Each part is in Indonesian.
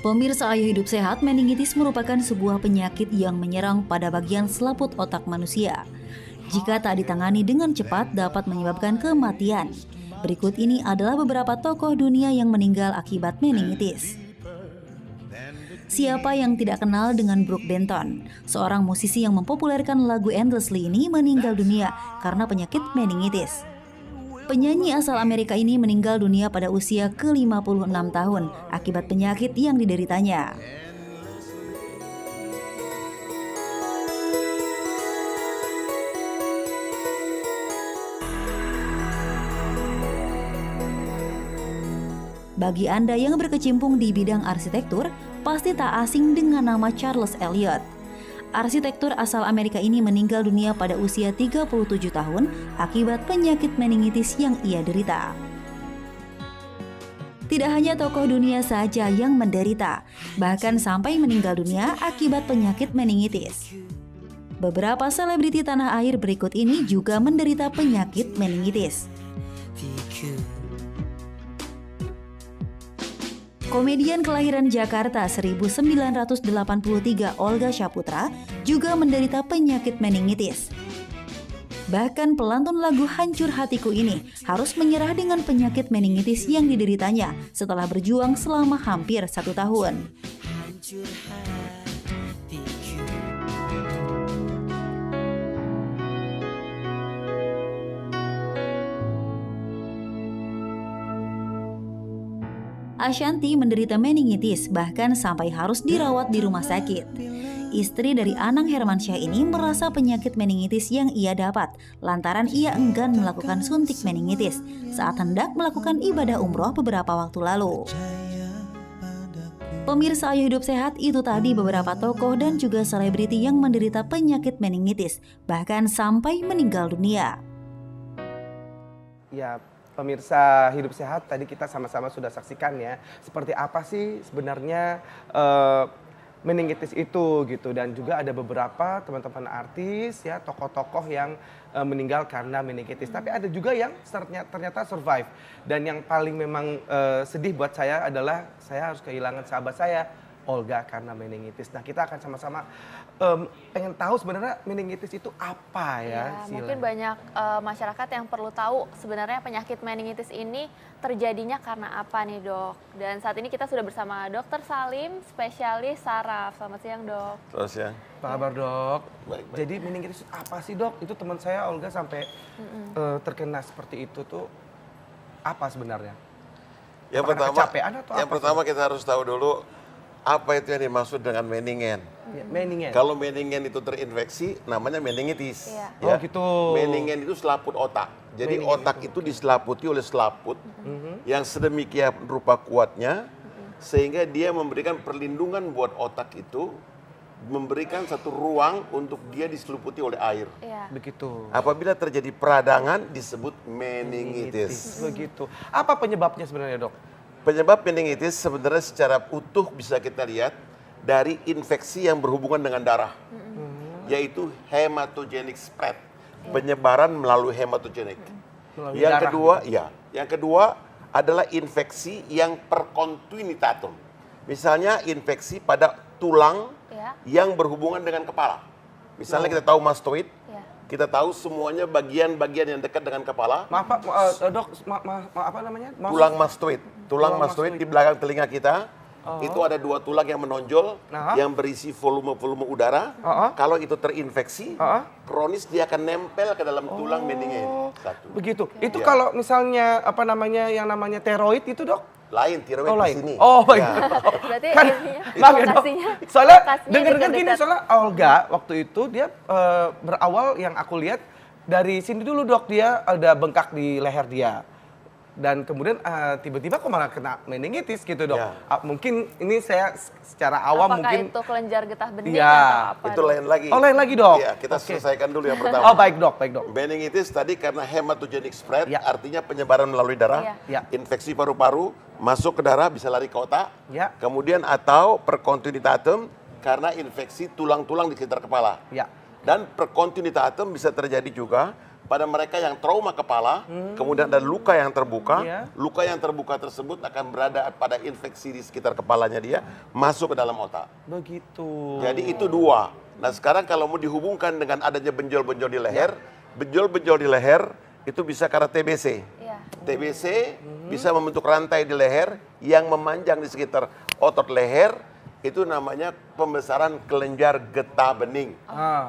Pemirsa Ayo Hidup Sehat, meningitis merupakan sebuah penyakit yang menyerang pada bagian selaput otak manusia. Jika tak ditangani dengan cepat dapat menyebabkan kematian. Berikut ini adalah beberapa tokoh dunia yang meninggal akibat meningitis. Siapa yang tidak kenal dengan Brook Benton? Seorang musisi yang mempopulerkan lagu Endlessly ini meninggal dunia karena penyakit meningitis. Penyanyi asal Amerika ini meninggal dunia pada usia ke-56 tahun akibat penyakit yang dideritanya. Bagi Anda yang berkecimpung di bidang arsitektur, pasti tak asing dengan nama Charles Elliot. Arsitektur asal Amerika ini meninggal dunia pada usia 37 tahun akibat penyakit meningitis yang ia derita. Tidak hanya tokoh dunia saja yang menderita, bahkan sampai meninggal dunia akibat penyakit meningitis. Beberapa selebriti tanah air berikut ini juga menderita penyakit meningitis. Komedian kelahiran Jakarta 1983 Olga Saputra juga menderita penyakit meningitis. Bahkan pelantun lagu Hancur Hatiku ini harus menyerah dengan penyakit meningitis yang dideritanya setelah berjuang selama hampir 1 tahun. Ashanti menderita meningitis bahkan sampai harus dirawat di rumah sakit. Istri dari Anang Hermansyah ini merasa penyakit meningitis yang ia dapat lantaran ia enggan melakukan suntik meningitis saat hendak melakukan ibadah umroh beberapa waktu lalu. Pemirsa Ayo Hidup Sehat, itu tadi beberapa tokoh dan juga selebriti yang menderita penyakit meningitis bahkan sampai meninggal dunia. Ya, pemirsa Hidup Sehat, tadi kita sama-sama sudah saksikan ya, seperti apa sih sebenarnya meningitis itu gitu, dan juga ada beberapa teman-teman artis ya, tokoh-tokoh yang meninggal karena meningitis. Tapi ada juga yang ternyata survive, dan yang paling memang sedih buat saya adalah saya harus kehilangan sahabat saya, Olga, karena meningitis. Nah, kita akan sama-sama pengen tahu sebenarnya meningitis itu apa ya. Mungkin banyak masyarakat yang perlu tahu sebenarnya penyakit meningitis ini terjadinya karena apa nih, Dok. Dan saat ini kita sudah bersama Dr. Salim, spesialis saraf. Selamat siang, Dok. Selamat siang. Apa kabar, Dok? Baik. Jadi meningitis itu apa sih, Dok? Itu teman saya Olga sampai terkena seperti itu tuh apa sebenarnya? Yang Apakah pertama, kecapean atau yang apa? pertama kita harus tahu dulu apa itu yang dimaksud dengan meningen. Ya, meningen. Kalau meningen itu terinfeksi, namanya meningitis. Iya. Oh, gitu. Meningen itu selaput otak. Jadi Meningen otak itu diselaputi oleh selaput yang sedemikian rupa kuatnya, sehingga dia memberikan perlindungan buat otak itu, memberikan satu ruang untuk dia diseliputi oleh air. Iya. Begitu. Apabila terjadi peradangan disebut meningitis. Begitu. Apa penyebabnya sebenarnya, Dok? Penyebab meningitis sebenarnya secara utuh bisa kita lihat dari infeksi yang berhubungan dengan darah, yaitu hematogenic spread, penyebaran melalui hematogenik. Melalui Yang darah. kedua, yang kedua adalah infeksi yang per continuitatum. Misalnya infeksi pada tulang yang berhubungan dengan kepala. Misalnya kita tahu mastoid. Kita tahu semuanya bagian-bagian yang dekat dengan kepala. Maaf Pak, Dok, apa namanya? Tulang mastoid. Tulang mastoid di belakang telinga kita. Itu ada 2 tulang yang menonjol, yang berisi volume-volume udara. Kalau itu terinfeksi, kronis dia akan nempel ke dalam tulang meningen. Satu. Begitu. Itu Ya. kalau misalnya apa namanya yang namanya teroid itu, Dok? Lain, tiroid Oh, di lain. sini. Oh, Ya. Berarti Kan, ininya, maaf ya, Dok. lokasinya- Soalnya lokasinya dengar-dengar gini, dekat-dekat. soalnya Olga waktu itu dia berawal yang aku lihat dari sini dulu, Dok, dia ada bengkak di leher dia. Dan kemudian tiba-tiba kok malah kena meningitis gitu, Dok. Ya. Mungkin ini saya secara awam Apakah mungkin itu kelenjar getah bening Iya. atau apa? Itu Dok? lain lagi. Oh, lain lagi, Dok. Iya, kita Oke. selesaikan dulu yang pertama. Oh, baik, Dok, baik, Dok. Meningitis tadi karena hematogenic spread, Ya. artinya penyebaran melalui darah. Ya. Infeksi paru-paru masuk ke darah bisa lari ke otak. Ya. Kemudian atau per continuitatum karena infeksi tulang-tulang di sekitar kepala. Ya. Dan per continuitatum bisa terjadi juga pada mereka yang trauma kepala, kemudian ada luka yang terbuka. Iya. Luka yang terbuka tersebut akan berada pada infeksi di sekitar kepalanya dia, masuk ke dalam otak. Begitu. Jadi itu dua. Nah sekarang kalau mau dihubungkan dengan adanya benjol-benjol di leher, benjol-benjol di leher itu bisa karena TBC. Iya. TBC bisa membentuk rantai di leher yang memanjang di sekitar otot leher, itu namanya pembesaran kelenjar getah bening.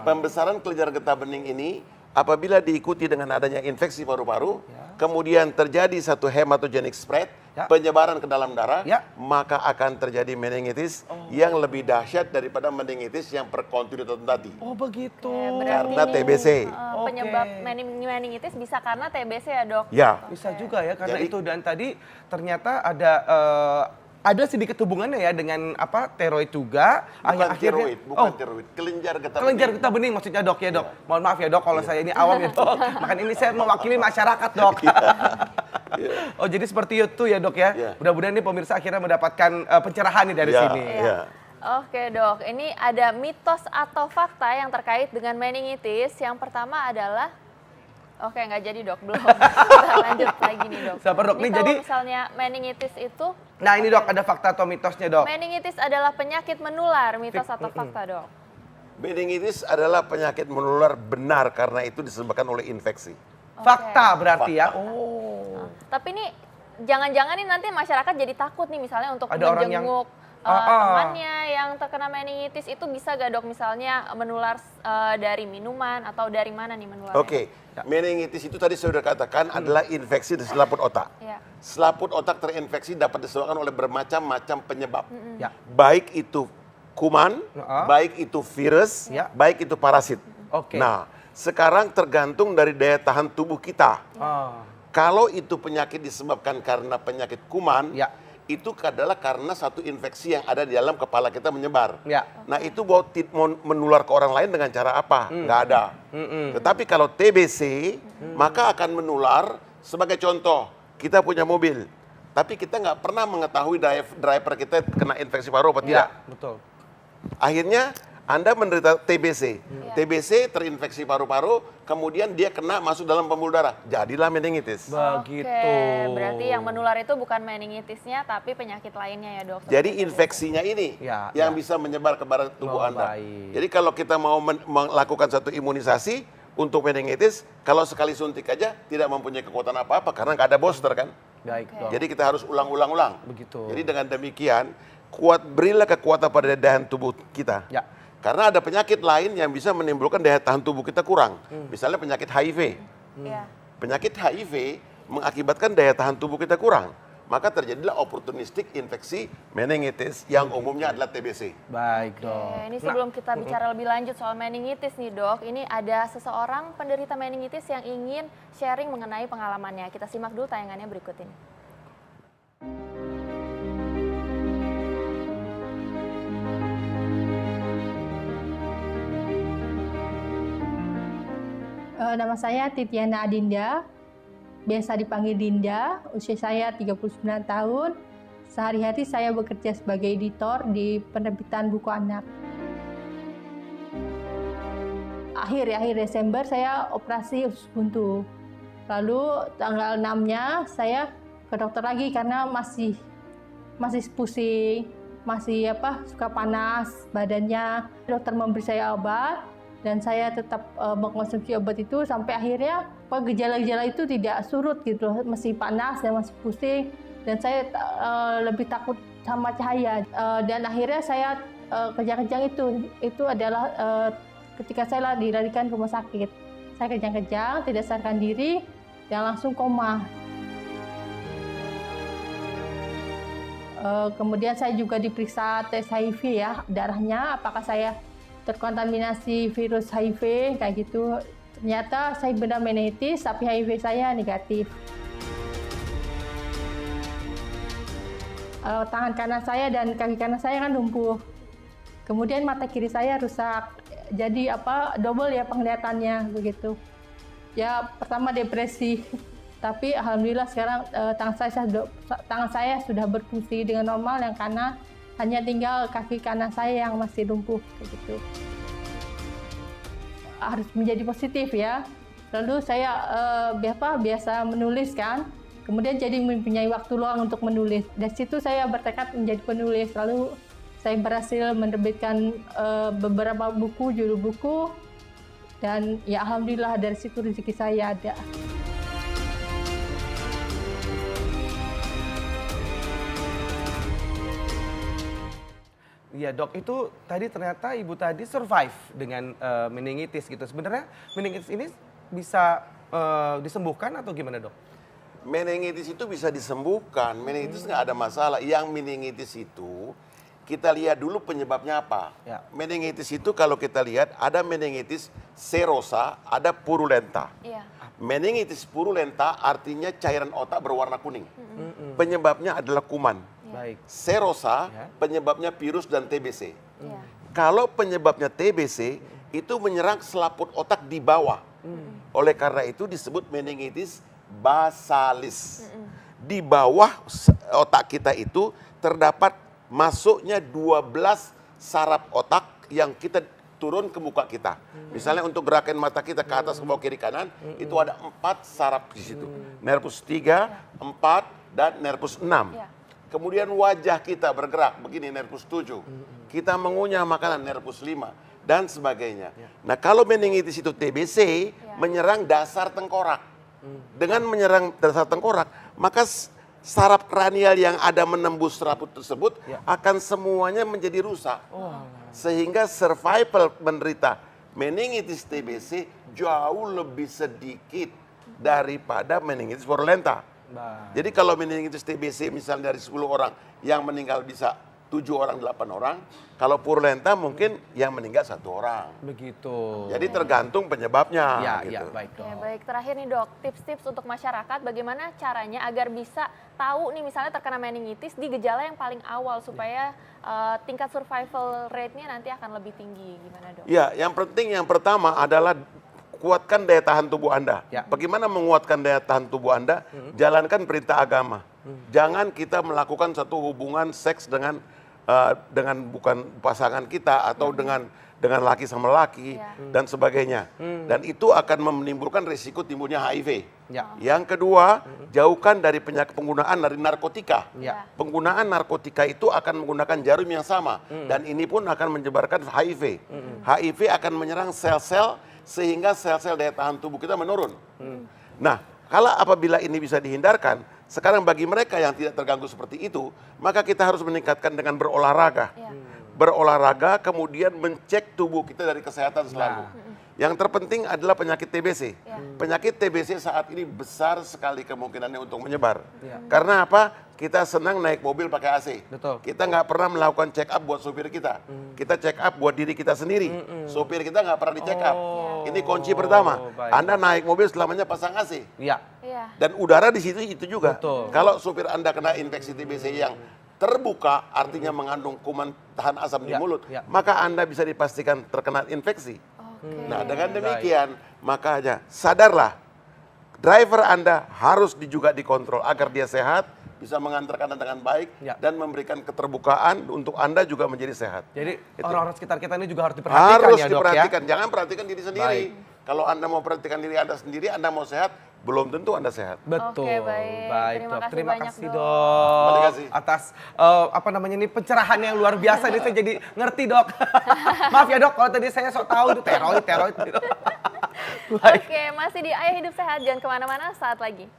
Pembesaran kelenjar getah bening ini apabila diikuti dengan adanya infeksi paru-paru, kemudian terjadi satu hematogenic spread, penyebaran ke dalam darah, maka akan terjadi meningitis yang lebih dahsyat daripada meningitis yang per kontinuitas tadi. Oh begitu. Karena TBC. Penyebab meningitis bisa karena TBC ya dok? Ya. Bisa juga ya karena Jadi- itu, dan tadi ternyata ada sedikit hubungannya ya dengan tiroid juga. Bukan tiroid, bukan Oh, tiroid, kelenjar getah kelenjar bening. getah bening maksudnya dok ya dok. Mohon maaf ya dok kalau saya ini awam ya dok. Makanya ini saya mewakili masyarakat dok. Oh jadi seperti itu ya dok ya. Iya. Mudah-mudahan nih pemirsa akhirnya mendapatkan pencerahan nih dari Iya, sini. iya. Oke dok, ini ada mitos atau fakta yang terkait dengan meningitis. Yang pertama adalah, oke nggak jadi dok, belum. Kita lanjut lagi nih dok. Sabar, dok. Ini Nih, kalau jadi- misalnya meningitis itu, Nah ini dok ada fakta atau mitosnya dok. meningitis adalah penyakit menular, mitos atau fakta dok? Meningitis adalah penyakit menular benar karena itu disebabkan oleh infeksi. Fakta berarti ya. Fakta. Oh. Tapi ini jangan-jangan nih nanti masyarakat jadi takut nih misalnya untuk Ada orang yang- menjenguk temannya yang terkena meningitis, itu bisa gak dok misalnya menular dari minuman atau dari mana nih menularnya? Oke, meningitis itu tadi saya sudah katakan adalah infeksi di selaput otak. Ya. Selaput otak terinfeksi dapat disebabkan oleh bermacam-macam penyebab. Ya. Baik itu kuman, baik itu virus, Ya. baik itu parasit. Oke. Nah, sekarang tergantung dari daya tahan tubuh kita. Ah. Kalau itu penyakit disebabkan karena penyakit kuman, Ya. itu adalah karena satu infeksi yang ada di dalam kepala kita menyebar. Ya. Nah itu mau menular ke orang lain dengan cara apa? Nggak ada. Tetapi kalau TBC, maka akan menular. Sebagai contoh, kita punya mobil, tapi kita nggak pernah mengetahui driver kita kena infeksi paru apa tidak. Ya, betul. Akhirnya Anda menderita TBC. TBC terinfeksi paru-paru, kemudian dia kena masuk dalam pembuluh darah. Jadilah meningitis. Begitu. Oke, berarti yang menular itu bukan meningitisnya tapi penyakit lainnya ya dok? Jadi infeksinya ini Ya, yang ya. bisa menyebar ke badan tubuh Oh, Anda. baik. Jadi kalau kita mau melakukan satu imunisasi untuk meningitis, kalau sekali suntik aja tidak mempunyai kekuatan apa-apa karena nggak ada booster kan. Baik dok. Jadi kita harus ulang-ulang-ulang. Begitu. Jadi dengan demikian, berilah kekuatan pada daya tahan tubuh kita. Ya. Karena ada penyakit lain yang bisa menimbulkan daya tahan tubuh kita kurang. Misalnya penyakit HIV. Iya. Penyakit HIV mengakibatkan daya tahan tubuh kita kurang. Maka terjadilah opportunistic infeksi meningitis yang umumnya adalah TBC. Baik dok. Oke, ini sebelum kita bicara lebih lanjut soal meningitis nih dok, ini ada seseorang penderita meningitis yang ingin sharing mengenai pengalamannya. Kita simak dulu tayangannya berikut ini. Nama saya Titiana Adinda, biasa dipanggil Dinda, usia saya 39 tahun. Sehari-hari saya bekerja sebagai editor di penerbitan buku anak. Akhir Desember saya operasi usus buntu. Lalu tanggal 6-nya saya ke dokter lagi karena masih pusing, masih suka panas badannya. Dokter memberi saya obat dan saya tetap mengkonsumsi obat itu sampai akhirnya gejala-gejala itu tidak surut gitu, masih panas dan masih pusing, dan saya lebih takut sama cahaya. Dan akhirnya saya kejang-kejang itu adalah ketika saya dilarikan ke rumah sakit. Saya kejang-kejang, tidak sadarkan diri, dan langsung koma. Kemudian saya juga diperiksa tes HIV ya, darahnya apakah saya terkontaminasi virus HIV kayak gitu. Ternyata saya benar meningitis, tapi HIV saya negatif. Tangan kanan saya dan kaki kanan saya kan lumpuh. Kemudian mata kiri saya rusak. Jadi double ya penglihatannya begitu. Ya pertama depresi, tapi alhamdulillah sekarang tangan saya sudah berfungsi dengan normal, yang kanan hanya tinggal kaki kanan saya yang masih lumpuh kayak gitu. Harus menjadi positif ya. Lalu saya biasa menulis kan. Kemudian jadi mempunyai waktu luang untuk menulis. Dari situ saya bertekad menjadi penulis. Lalu saya berhasil menerbitkan beberapa buku, judul buku. Dan ya alhamdulillah dari situ rezeki saya ada. Iya dok, itu tadi ternyata ibu tadi survive dengan meningitis gitu. Sebenarnya meningitis ini bisa disembuhkan atau gimana dok? Meningitis itu bisa disembuhkan, meningitis nggak ada masalah. Yang meningitis itu kita lihat dulu penyebabnya apa. Ya. Meningitis itu kalau kita lihat ada meningitis serosa, ada purulenta. Iya. Meningitis purulenta artinya cairan otak berwarna kuning. Penyebabnya adalah kuman. Baik. Serosa Ya. penyebabnya virus dan TBC. Iya. Kalau penyebabnya TBC itu menyerang selaput otak di bawah. Oleh karena itu disebut meningitis basalis. Di bawah otak kita itu terdapat masuknya 12 saraf otak yang kita turun ke muka kita. Misalnya untuk gerakan mata kita ke atas, ke bawah, kiri, kanan, itu ada 4 saraf di situ. Nervus 3, 4, dan nervus 6. Ya. Kemudian wajah kita bergerak, begini nervus 7. Kita mengunyah makanan, nervus 5, dan sebagainya. Nah kalau meningitis itu TBC, menyerang dasar tengkorak. Dengan menyerang dasar tengkorak, maka saraf kranial yang ada menembus serabut tersebut akan semuanya menjadi rusak. Sehingga survival menderita meningitis TBC jauh lebih sedikit daripada meningitis purulenta. Jadi kalau meningitis TBC misalnya dari 10 orang yang meninggal bisa 7 orang, 8 orang. Kalau purulenta mungkin yang meninggal 1 orang. Begitu. Jadi tergantung penyebabnya. Ya, gitu. ya, baik dok. Ya, baik, terakhir nih dok, tips-tips untuk masyarakat bagaimana caranya agar bisa tahu nih misalnya terkena meningitis di gejala yang paling awal supaya tingkat survival rate-nya nanti akan lebih tinggi. Gimana dok? Ya, yang penting yang pertama adalah kuatkan daya tahan tubuh Anda. Ya. Bagaimana menguatkan daya tahan tubuh Anda? Jalankan perintah agama. Jangan kita melakukan satu hubungan seks dengan bukan pasangan kita atau dengan laki sama laki dan sebagainya. Dan itu akan menimbulkan risiko timbulnya HIV. Ya. Yang kedua, jauhkan dari penggunaan dari narkotika. Ya. Penggunaan narkotika itu akan menggunakan jarum yang sama dan ini pun akan menyebarkan HIV. HIV akan menyerang sel-sel sehingga sel-sel daya tahan tubuh kita menurun. Nah, kalau apabila ini bisa dihindarkan, sekarang bagi mereka yang tidak terganggu seperti itu, maka kita harus meningkatkan dengan berolahraga. Berolahraga kemudian mencek tubuh kita dari kesehatan selalu. Yang terpenting adalah penyakit TBC. Penyakit TBC saat ini besar sekali kemungkinannya untuk menyebar. Karena apa? Kita senang naik mobil pakai AC. Betul. Kita nggak pernah melakukan check up buat supir kita. Kita check up buat diri kita sendiri. Supir kita nggak pernah di check up. Ini kunci pertama. Baik. Anda naik mobil selamanya pasang AC. Iya. Iya. Dan udara di situ itu juga. Betul. Kalau supir Anda kena infeksi TBC yang terbuka, artinya mengandung kuman tahan asam di mulut, maka Anda bisa dipastikan terkena infeksi. Nah, dengan demikian, makanya sadarlah, driver Anda harus juga dikontrol agar dia sehat, bisa mengantarkan Anda dengan baik, dan memberikan keterbukaan untuk Anda juga menjadi sehat. Jadi orang-orang sekitar kita ini juga harus diperhatikan Harus ya dok diperhatikan, ya. jangan perhatikan diri sendiri. Baik. Kalau Anda mau perhatikan diri Anda sendiri, Anda mau sehat, belum tentu Anda sehat. Betul. Oke, baik. Terima dok. kasih Terima banyak, kasih Dok. dok. Terima kasih. Atas apa namanya ini pencerahan yang luar biasa ini saya jadi ngerti dok. Maaf ya dok kalau tadi saya sok tahu itu teroid. Baik. Oke, masih di Ayah Hidup Sehat, jangan kemana-mana, saat lagi.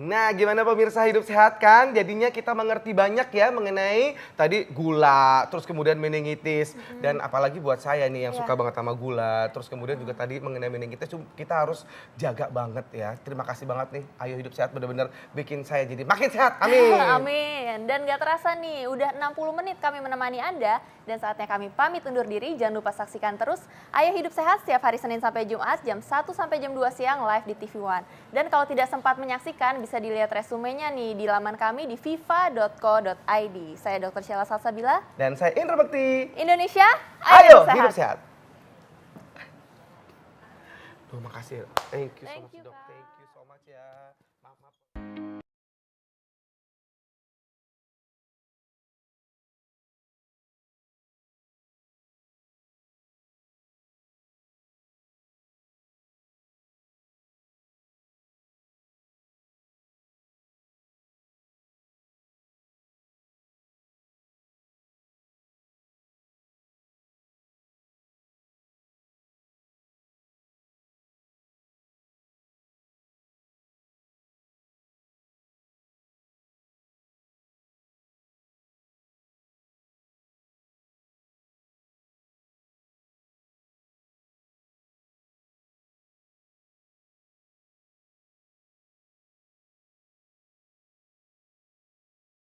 Nah, gimana pemirsa Hidup Sehat kan? Jadinya kita mengerti banyak ya mengenai tadi gula, terus kemudian meningitis, dan apalagi buat saya nih yang suka banget sama gula, terus kemudian juga tadi mengenai meningitis kita harus jaga banget ya. Terima kasih banget nih, Ayo Hidup Sehat benar-benar bikin saya jadi makin sehat. Amin. Amin. Dan gak terasa nih, udah 60 menit kami menemani Anda, dan saatnya kami pamit undur diri. Jangan lupa saksikan terus Ayo Hidup Sehat setiap hari Senin sampai Jumat jam 1 sampai jam 2 siang live di TV One. Dan kalau tidak sempat menyaksikan, bisa dilihat resumenya nih di laman kami di viva.co.id. Saya Dr. Sheila Salsabila. Dan saya Indra Bekti. Indonesia, Ayo Hidup Hidup Sehat. Sehat. Terima kasih. Thank you so Thank much you, dok. Kak. Thank you so much ya.